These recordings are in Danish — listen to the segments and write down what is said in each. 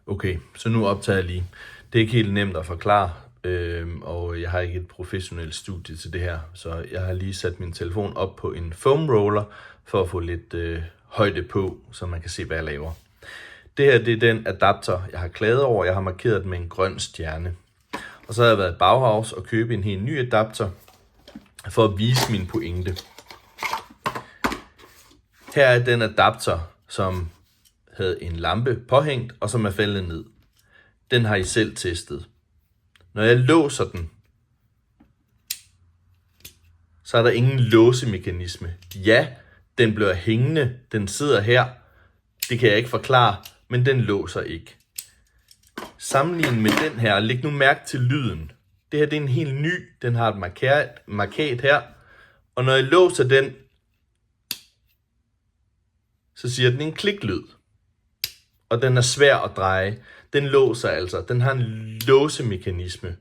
Okay, så nu optager jeg lige. Det er ikke helt nemt at forklare, og jeg har ikke et professionelt studie til det her, så jeg har lige sat min telefon op på en foam roller for at få lidt højde på, så man kan se, hvad jeg laver. Det her, det er den adapter, jeg har klaget over. Jeg har markeret den med en grøn stjerne. Og så har jeg været i Bauhaus og købe en helt ny adapter for at vise min pointe. Her er den adapter, som havde en lampe påhængt, og som er faldet ned. Den har I selv testet. Når jeg låser den, så er der ingen låsemekanisme. Ja, den bliver hængende, den sidder her. Det kan jeg ikke forklare, men den låser ikke. Sammenlignet med den her, læg nu mærke til lyden. Det her det er en helt ny, den har et markat her. Og når jeg låser den, så siger den en kliklyd. Og den er svær at dreje. Den låser altså. Den har en låsemekanisme.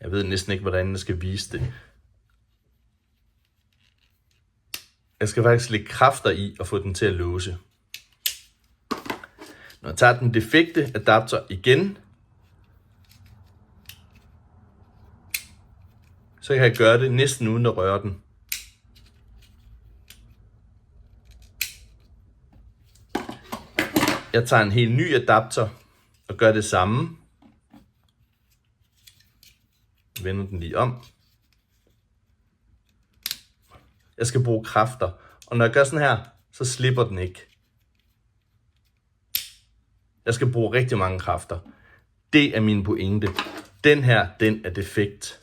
Jeg ved næsten ikke, hvordan jeg skal vise det. Jeg skal faktisk lægge kræfter i og få den til at låse. Når jeg tager den defekte adapter igen, så kan jeg gøre det næsten uden at røre den. Jeg tager en helt ny adapter og gør det samme. Jeg vender den lige om. Jeg skal bruge kræfter, og når jeg gør sådan her, så slipper den ikke. Jeg skal bruge rigtig mange kræfter. Det er min pointe. Den her, den er defekt.